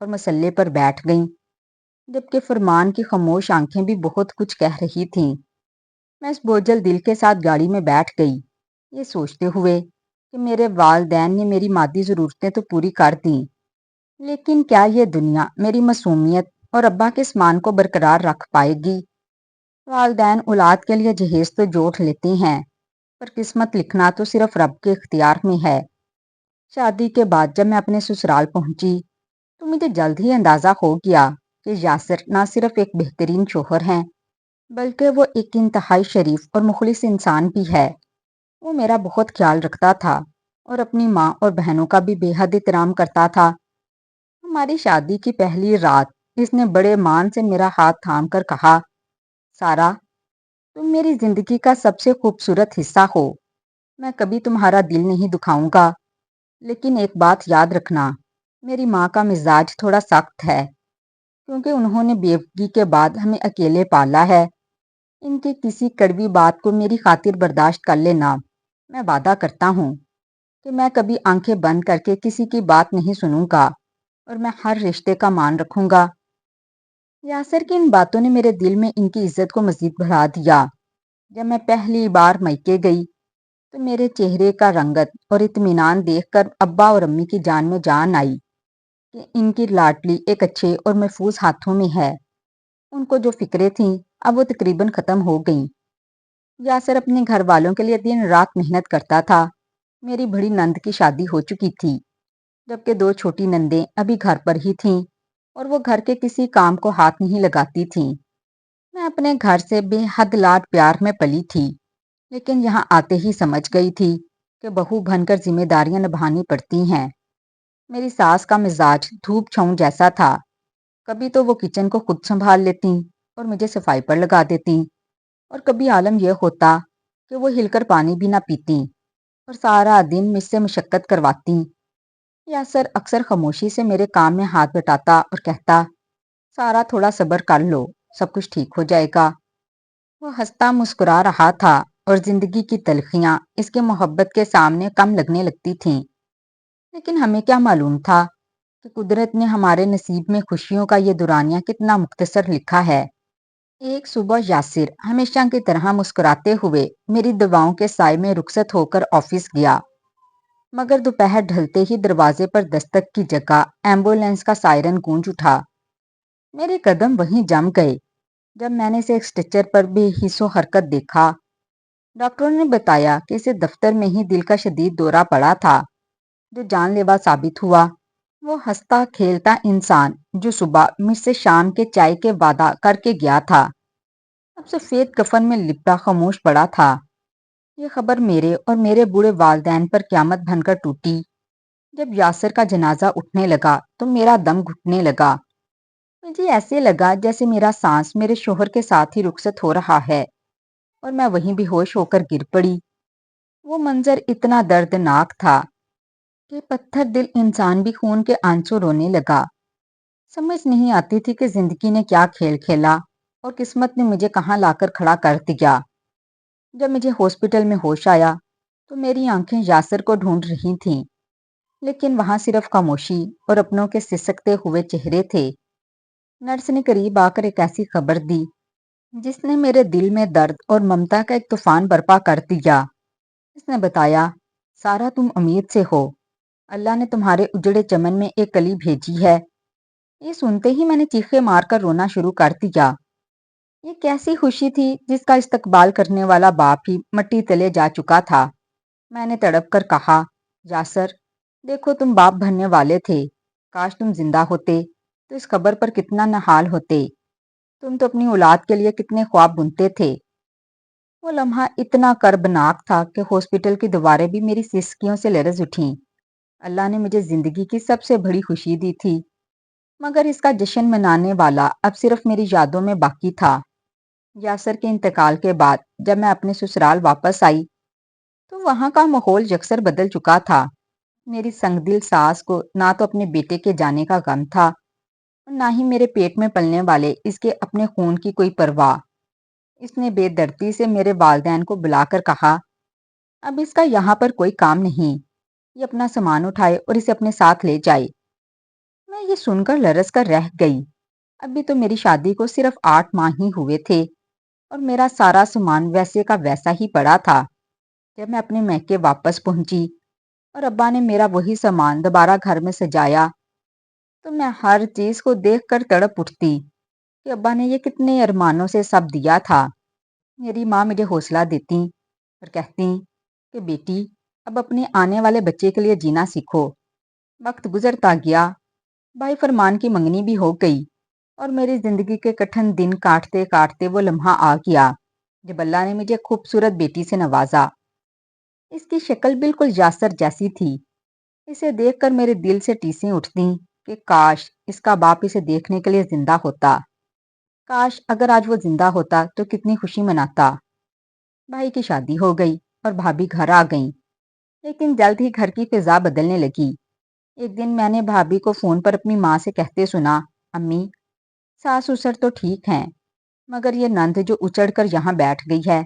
اور مسلے پر بیٹھ گئیں، جبکہ فرمان کی خاموش آنکھیں بھی بہت کچھ کہہ رہی تھیں۔ میں اس بوجھل دل کے ساتھ گاڑی میں بیٹھ گئی، یہ سوچتے ہوئے کہ میرے والدین نے میری مادی ضرورتیں تو پوری کر دیں، لیکن کیا یہ دنیا میری معصومیت اور ابا کے اسمان کو برقرار رکھ پائے گی؟ والدین اولاد کے لیے جہیز تو جوڑ لیتے ہیں، پر قسمت لکھنا تو صرف رب کے اختیار میں ہے۔ شادی کے بعد جب میں اپنے سسرال پہنچی تو مجھے جلد ہی اندازہ ہو گیا کہ یاسر نہ صرف ایک بہترین شوہر ہیں، بلکہ وہ ایک انتہائی شریف اور مخلص انسان بھی ہے۔ وہ میرا بہت خیال رکھتا تھا اور اپنی ماں اور بہنوں کا بھی بے حد احترام کرتا تھا۔ ہماری شادی کی پہلی رات اس نے بڑے مان سے میرا ہاتھ تھام کر کہا، سارا، تم میری زندگی کا سب سے خوبصورت حصہ ہو۔ میں کبھی تمہارا دل نہیں دکھاؤں گا، لیکن ایک بات یاد رکھنا، میری ماں کا مزاج تھوڑا سخت ہے، کیونکہ انہوں نے بیوگی کے بعد ہمیں اکیلے پالا ہے۔ ان کی کسی کڑوی بات کو میری خاطر برداشت کر لینا۔ میں وعدہ کرتا ہوں کہ میں کبھی آنکھیں بند کر کے کسی کی بات نہیں سنوں گا اور میں ہر رشتے کا مان رکھوں گا۔ یاسر کی ان باتوں نے میرے دل میں ان کی عزت کو مزید بڑھا دیا۔ جب میں پہلی بار میکے گئی تو میرے چہرے کا رنگت اور اطمینان دیکھ کر ابا اور امی کی جان میں جان آئی کہ ان کی لاڈلی ایک اچھے اور محفوظ ہاتھوں میں ہے۔ ان کو جو فکریں تھیں اب وہ تقریباً ختم ہو گئیں۔ یاسر اپنے گھر والوں کے لیے دن رات محنت کرتا تھا۔ میری بڑی نند کی شادی ہو چکی تھی، جبکہ دو چھوٹی نندیں ابھی گھر پر ہی تھیں اور وہ گھر کے کسی کام کو ہاتھ نہیں لگاتی تھیں۔ میں اپنے گھر سے بے حد لاڈ پیار میں پلی تھی، لیکن یہاں آتے ہی سمجھ گئی تھی کہ بہو بن کر ذمہ داریاں نبھانی پڑتی ہیں۔ میری ساس کا مزاج دھوپ چھاؤں جیسا تھا۔ کبھی تو وہ کچن کو خود سنبھال لیتی اور مجھے صفائی پر لگا دیتی، اور کبھی عالم یہ ہوتا کہ وہ ہل کر پانی بھی نہ پیتی اور سارا دن مجھ سے مشقت کرواتی۔ یاسر اکثر خاموشی سے میرے کام میں ہاتھ بٹاتا اور کہتا، سارا تھوڑا صبر کر لو، سب کچھ ٹھیک ہو جائے گا۔ وہ ہنستا مسکرا رہا تھا اور زندگی کی تلخیاں اس کے محبت کے سامنے کم لگنے لگتی تھیں۔ لیکن ہمیں کیا معلوم تھا کہ قدرت نے ہمارے نصیب میں خوشیوں کا یہ دورانیہ کتنا مختصر لکھا ہے۔ ایک صبح یاسر ہمیشہ کی طرح مسکراتے ہوئے میری دعاؤں کے سائے میں رخصت ہو کر آفس گیا، مگر دوپہر ڈھلتے ہی دروازے پر دستک کی جگہ ایمبولینس کا سائرن گونج اٹھا۔ میرے قدم وہیں جم گئے جب میں نے اسے ایک اسٹریچر پر بے حس و حرکت دیکھا۔ ڈاکٹروں نے بتایا کہ اسے دفتر میں ہی دل کا شدید دورہ پڑا تھا، جو جان لیوا ثابت ہوا۔ وہ ہنستا کھیلتا انسان جو صبح مجھ سے شام کے چائے کے وعدہ کر کے گیا تھا، اب سفید کفن میں لپٹا خاموش پڑا تھا۔ یہ خبر میرے اور میرے بوڑھے والدین پر قیامت بن کر ٹوٹی۔ جب یاسر کا جنازہ اٹھنے لگا تو میرا دم گھٹنے لگا۔ مجھے ایسے لگا جیسے میرا سانس میرے شوہر کے ساتھ ہی رخصت ہو رہا ہے، اور میں وہیں بے ہوش ہو کر گر پڑی۔ وہ منظر اتنا دردناک تھا کہ پتھر دل انسان بھی خون کے آنسو رونے لگا۔ سمجھ نہیں آتی تھی کہ زندگی نے کیا کھیل کھیلا اور قسمت نے مجھے کہاں لا کر کھڑا کر دیا۔ جب مجھے ہاسپٹل میں ہوش آیا تو میری آنکھیں یاسر کو ڈھونڈ رہی تھیں، لیکن وہاں صرف خاموشی اور اپنوں کے سسکتے ہوئے چہرے تھے۔ نرس نے قریب آ کر ایک ایسی خبر دی جس نے میرے دل میں درد اور ممتا کا ایک طوفان برپا کر دیا۔ اس نے بتایا، سارا، تم امید سے ہو، اللہ نے تمہارے اجڑے چمن میں ایک کلی بھیجی ہے۔ یہ سنتے ہی میں نے چیخے مار کر رونا شروع کر دیا۔ یہ کیسی خوشی تھی جس کا استقبال کرنے والا باپ ہی مٹی تلے جا چکا تھا۔ میں نے تڑپ کر کہا، یاسر، دیکھو تم باپ بننے والے تھے، کاش تم زندہ ہوتے تو اس خبر پر کتنا نہال ہوتے۔ تم تو اپنی اولاد کے لیے کتنے خواب بنتے تھے۔ وہ لمحہ اتنا کربناک تھا کہ ہاسپٹل کی دیواریں بھی میری سسکیوں سے لرز اٹھیں۔ اللہ نے مجھے زندگی کی سب سے بڑی خوشی دی تھی، مگر اس کا جشن منانے والا اب صرف میری یادوں میں باقی تھا۔ یاسر کے انتقال کے بعد جب میں اپنے سسرال واپس آئی تو وہاں کا ماحول یکسر بدل چکا تھا۔ میری سنگ دل ساس کو نہ تو اپنے بیٹے کے جانے کا غم تھا اور نہ ہی میرے پیٹ میں پلنے والے اس کے اپنے خون کی کوئی پرواہ۔ اس نے بے دردی سے میرے والدین کو بلا کر کہا، اب اس کا یہاں پر کوئی کام نہیں، یہ اپنا سامان اٹھائے اور اسے اپنے ساتھ لے جائے۔ میں یہ سن کر لرز کر رہ گئی۔ ابھی تو میری شادی کو صرف 8 ماہ ہی ہوئے تھے اور میرا سارا سامان ویسے کا ویسا ہی پڑا تھا۔ جب میں اپنے میکے واپس پہنچی اور ابا نے میرا وہی سامان دوبارہ گھر میں سجایا تو میں ہر چیز کو دیکھ کر تڑپ اٹھتی کہ ابا نے یہ کتنے ارمانوں سے سب دیا تھا۔ میری ماں مجھے حوصلہ دیتی اور کہتی کہ بیٹی اب اپنے آنے والے بچے کے لیے جینا سیکھو۔ وقت گزرتا گیا، بھائی فرمان کی منگنی بھی ہو گئی اور میری زندگی کے کٹھن دن کاٹتے کاٹتے وہ لمحہ آ گیا جب اللہ نے مجھے خوبصورت بیٹی سے نوازا۔ اس کی شکل بالکل یاسر جیسی تھی۔ اسے دیکھ کر میرے دل سے ٹیسیں اٹھتی کہ کاش اس کا باپ اسے دیکھنے کے لیے زندہ ہوتا۔ کاش اگر آج وہ زندہ ہوتا تو کتنی خوشی مناتا۔ بھائی کی شادی ہو گئی اور بھابھی گھر آ گئیں، لیکن جلد ہی گھر کی فضا بدلنے لگی۔ ایک دن میں نے بھابھی کو فون پر اپنی ماں سے کہتے سنا، امی، ساس سسر تو ٹھیک ہیں مگر یہ نند جو اچڑ کر یہاں بیٹھ گئی ہے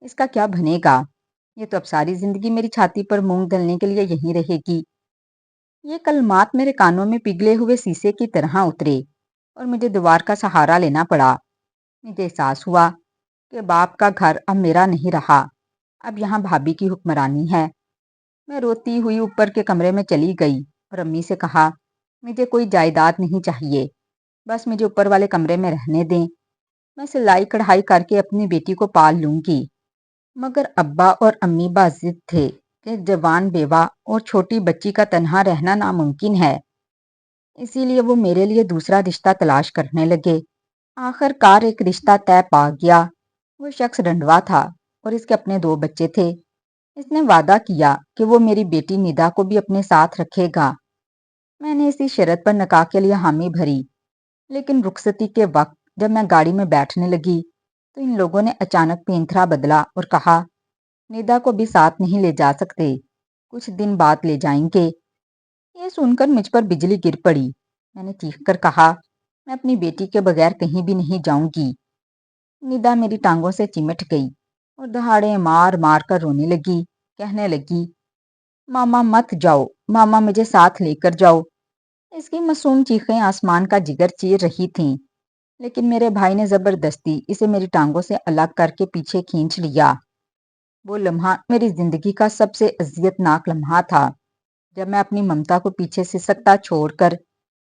اس کا کیا بنے گا؟ یہ تو اب ساری زندگی میری چھاتی پر مونگ ڈلنے کے لیے یہیں رہے گی۔ یہ کلمات میرے کانوں میں پگھلے ہوئے سیسے کی طرح اترے اور مجھے دیوار کا سہارا لینا پڑا۔ مجھے احساس ہوا کہ باپ کا گھر اب میرا نہیں رہا، اب یہاں بھابھی کی حکمرانی ہے۔ میں روتی ہوئی اوپر کے کمرے میں چلی گئی اور امی سے کہا، مجھے کوئی جائیداد نہیں چاہیے، بس مجھے اوپر والے کمرے میں رہنے دیں، میں سلائی کڑھائی کر کے اپنی بیٹی کو پال لوں گی۔ مگر ابا اور امی باضد تھے کہ جوان بیوہ اور چھوٹی بچی کا تنہا رہنا ناممکن ہے، اسی لیے وہ میرے لیے دوسرا رشتہ تلاش کرنے لگے۔ آخر کار ایک رشتہ طے پا گیا۔ وہ شخص رنڈوا تھا اور اس کے اپنے 2 بچے تھے۔ اس نے وعدہ کیا کہ وہ میری بیٹی ندا کو بھی اپنے ساتھ رکھے گا۔ میں نے اسی شرط پر نکاح کے لیے حامی بھری، لیکن رخصتی کے وقت جب میں گاڑی میں بیٹھنے لگی تو ان لوگوں نے اچانک پینترا بدلا اور کہا، ندا کو بھی ساتھ نہیں لے جا سکتے، کچھ دن بعد لے جائیں گے۔ یہ سن کر مجھ پر بجلی گر پڑی۔ میں نے چیخ کر کہا، میں اپنی بیٹی کے بغیر کہیں بھی نہیں جاؤں گی۔ ندا میری ٹانگوں سے چمٹ گئی اور دہاڑے مار مار کر رونے لگی، کہنے لگی، ماما مت جاؤ، ماما مجھے ساتھ لے کر جاؤ۔ اس کی معصوم چیخیں آسمان کا جگر چیر رہی تھیں، لیکن میرے بھائی نے زبردستی اسے میری ٹانگوں سے الگ کر کے پیچھے کھینچ لیا۔ وہ لمحہ میری زندگی کا سب سے اذیت ناک لمحہ تھا، جب میں اپنی ممتا کو پیچھے سسکتا چھوڑ کر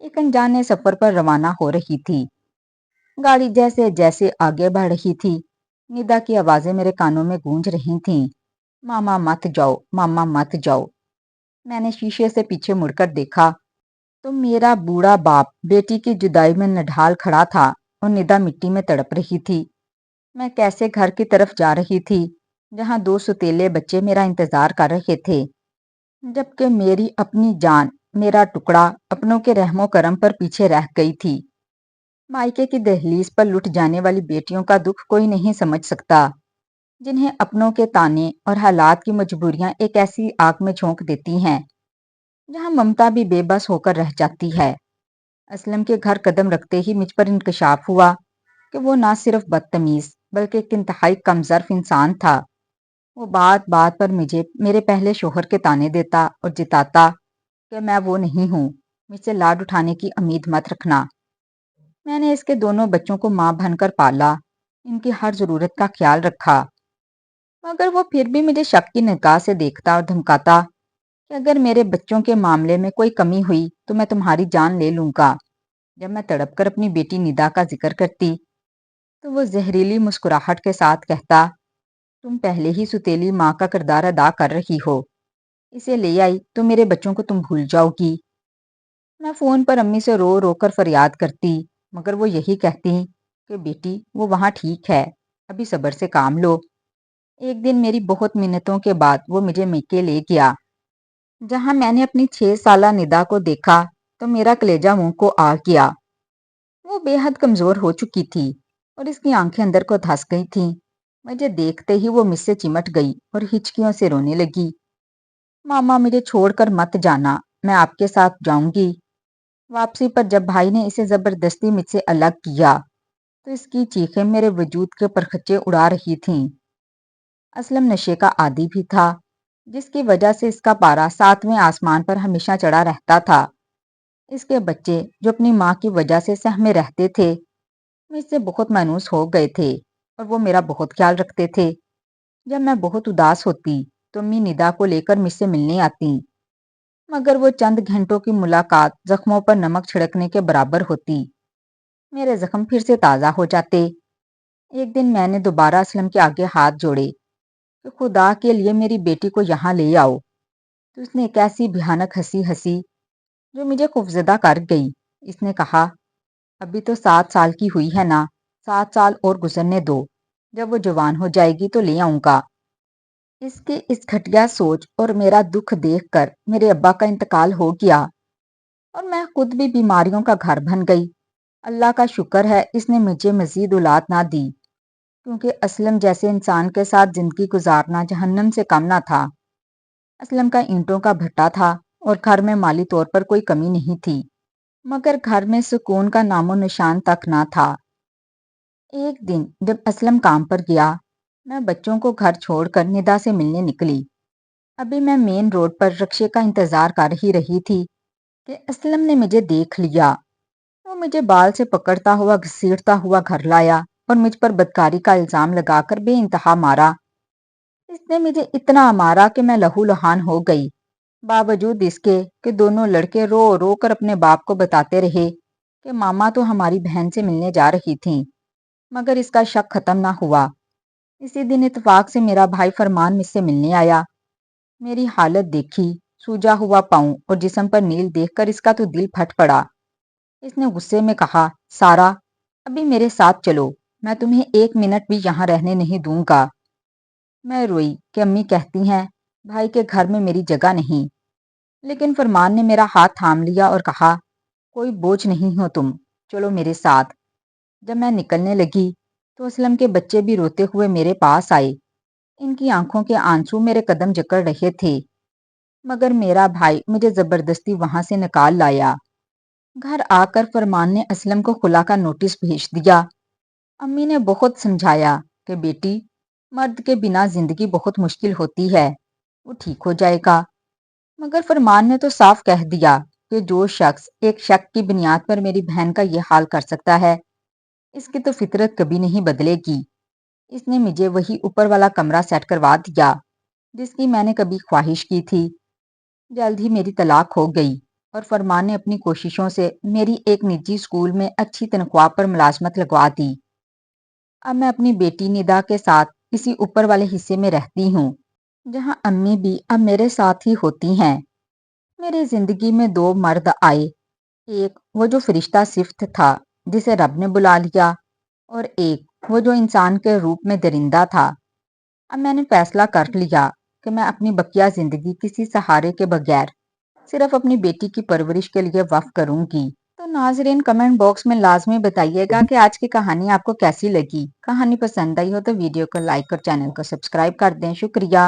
ایک انجانے سفر پر روانہ ہو رہی تھی۔ گاڑی جیسے جیسے آگے بڑھ رہی تھی، ندا کی آوازیں میرے کانوں میں گونج رہی تھیں، ماما مت جاؤ، ماما مت جاؤ۔ میں نے شیشے سے پیچھے مڑ کر دیکھا تو میرا بوڑھا باپ بیٹی کی جدائی میں نڈھال کھڑا تھا اور ندا مٹی میں تڑپ رہی تھی۔ میں کیسے گھر کی طرف جا رہی تھی جہاں 2 ستیلے بچے میرا انتظار کر رہے تھے، جبکہ میری اپنی جان، میرا ٹکڑا اپنوں کے رحم و کرم پر پیچھے رہ گئی تھی۔ مائکے کی دہلیز پر لٹ جانے والی بیٹیوں کا دکھ کوئی نہیں سمجھ سکتا، جنہیں اپنوں کے تانے اور حالات کی مجبوریاں ایک ایسی آگ میں جھونک دیتی ہیں جہاں ممتا بھی بے بس ہو کر رہ جاتی ہے۔ اسلم کے گھر قدم رکھتے ہی مجھ پر انکشاف ہوا کہ وہ نہ صرف بدتمیز بلکہ ایک انتہائی کم ظرف انسان تھا۔ وہ بات بات پر مجھے میرے پہلے شوہر کے تانے دیتا اور جتاتا کہ میں وہ نہیں ہوں، مجھ سے لاڈ اٹھانے کی امید مت رکھنا۔ میں نے اس کے دونوں بچوں کو ماں بن کر پالا، ان کی ہر ضرورت کا خیال رکھا، مگر وہ پھر بھی مجھے شک کی نگاہ سے دیکھتا اور دھمکاتا کہ اگر میرے بچوں کے معاملے میں کوئی کمی ہوئی تو میں تمہاری جان لے لوں گا۔ جب میں تڑپ کر اپنی بیٹی ندا کا ذکر کرتی تو وہ زہریلی مسکراہٹ کے ساتھ کہتا، تم پہلے ہی ستیلی ماں کا کردار ادا کر رہی ہو، اسے لے آئی تو میرے بچوں کو تم بھول جاؤ گی۔ میں فون پر امی سے رو رو کر فریاد کرتی، مگر وہ یہی کہتی کہ بیٹی وہ وہاں ٹھیک ہے، ابھی صبر سے کام لو۔ ایک دن میری بہت منتوں کے بعد وہ مجھے میکے لے گیا، جہاں میں نے اپنی 6 سالہ ندا کو دیکھا تو میرا کلیجہ منہ کو آ گیا۔ وہ بے حد کمزور ہو چکی تھی اور اس کی آنکھیں اندر کو دھس گئی تھیں۔ مجھے دیکھتے ہی وہ مجھ سے چمٹ گئی اور ہچکیوں سے رونے لگی، ماما مجھے چھوڑ کر مت جانا، میں آپ کے ساتھ جاؤں گی۔ واپسی پر جب بھائی نے اسے زبردستی مجھ سے الگ کیا تو اس کی چیخیں میرے وجود کے پرخچے اڑا رہی تھیں۔ اسلم نشے کا عادی بھی تھا، جس کی وجہ سے اس کا پارا 7ویں آسمان پر ہمیشہ چڑھا رہتا تھا۔ اس کے بچے جو اپنی ماں کی وجہ سے سہمے رہتے تھے مجھ سے بہت مانوس ہو گئے تھے اور وہ میرا بہت خیال رکھتے تھے۔ جب میں بہت اداس ہوتی تو امی ندا کو لے کر مجھ سے ملنے آتی، مگر وہ چند گھنٹوں کی ملاقات زخموں پر نمک چھڑکنے کے برابر ہوتی۔ میرے زخم پھر سے تازہ ہو جاتے۔ ایک دن میں نے دوبارہ اسلم کے آگے ہاتھ جوڑے کہ خدا کے لیے میری بیٹی کو یہاں لے آؤ، تو اس نے ایک ایسی بھیانک ہنسی ہنسی جو مجھے خوفزدہ کر گئی۔ اس نے کہا، ابھی تو 7 سال کی ہوئی ہے نا، 7 سال اور گزرنے دو، جب وہ جوان ہو جائے گی تو لے آؤں گا۔ اس کی اس گھٹیا سوچ اور میرا دکھ دیکھ کر میرے ابا کا انتقال ہو گیا اور میں خود بھی بیماریوں کا گھر بن گئی۔ اللہ کا شکر ہے اس نے مجھے مزید اولاد نہ دی، کیونکہ اسلم جیسے انسان کے ساتھ زندگی گزارنا جہنم سے کم نہ تھا۔ اسلم کا اینٹوں کا بھٹا تھا اور گھر میں مالی طور پر کوئی کمی نہیں تھی، مگر گھر میں سکون کا نام و نشان تک نہ تھا۔ ایک دن جب اسلم کام پر گیا، میں بچوں کو گھر چھوڑ کر ندا سے ملنے نکلی۔ ابھی میں مین روڈ پر رکشے کا انتظار کر ہی رہی تھی کہ اسلم نے مجھے دیکھ لیا۔ وہ مجھے بال سے پکڑتا ہوا گھسیٹتا ہوا گھر لایا اور مجھ پر بدکاری کا الزام لگا کر بے انتہا مارا۔ اس نے مجھے اتنا مارا کہ میں لہو لہان ہو گئی، باوجود اس کے کہ دونوں لڑکے رو رو کر اپنے باپ کو بتاتے رہے کہ ماما تو ہماری بہن سے ملنے جا رہی تھیں، مگر اس کا شک ختم نہ ہوا۔ اسی دن اتفاق سے میرا بھائی فرمان مجھ سے ملنے آیا۔ میری حالت دیکھی، سوجا ہوا پاؤں اور جسم پر نیل دیکھ کر اس کا تو دل پھٹ پڑا۔ اس نے غصے میں کہا، سارا، ابھی میرے ساتھ چلو، میں تمہیں 1 منٹ بھی یہاں رہنے نہیں دوں گا۔ میں روئی کہ امی کہتی ہیں بھائی کے گھر میں میری جگہ نہیں، لیکن فرمان نے میرا ہاتھ تھام لیا اور کہا، کوئی بوجھ نہیں ہو تم، چلو میرے ساتھ۔ جب میں نکلنے لگی تو اسلم کے بچے بھی روتے ہوئے میرے پاس آئے۔ ان کی آنکھوں کے آنسو میرے قدم جکڑ رہے تھے، مگر میرا بھائی مجھے زبردستی وہاں سے نکال لایا۔ گھر آ کر فرمان نے اسلم کو خلا کا نوٹس بھیج دیا۔ امی نے بہت سمجھایا کہ بیٹی، مرد کے بنا زندگی بہت مشکل ہوتی ہے، وہ ٹھیک ہو جائے گا، مگر فرمان نے تو صاف کہہ دیا کہ جو شخص ایک شک کی بنیاد پر میری بہن کا یہ حال کر سکتا ہے، اس کی تو فطرت کبھی نہیں بدلے گی۔ اس نے مجھے وہی اوپر والا کمرہ سیٹ کروا دیا جس کی میں نے کبھی خواہش کی تھی۔ جلد ہی میری طلاق ہو گئی اور فرمان نے اپنی کوششوں سے میری ایک نجی اسکول میں اچھی تنخواہ پر ملازمت لگوا دی۔ اب میں اپنی بیٹی ندا کے ساتھ اسی اوپر والے حصے میں رہتی ہوں، جہاں امی بھی اب میرے ساتھ ہی ہوتی ہیں۔ میری زندگی میں 2 مرد آئے، ایک وہ جو فرشتہ صفت تھا جسے رب نے بلا لیا، اور ایک وہ جو انسان کے روپ میں درندہ تھا۔ اب میں نے فیصلہ کر لیا کہ میں اپنی بقیہ زندگی کسی سہارے کے بغیر صرف اپنی بیٹی کی پرورش کے لیے وقف کروں گی۔ تو ناظرین، کمنٹ باکس میں لازمی بتائیے گا کہ آج کی کہانی آپ کو کیسی لگی۔ کہانی پسند آئی ہو تو ویڈیو کو لائک اور چینل کو سبسکرائب کر دیں۔ شکریہ۔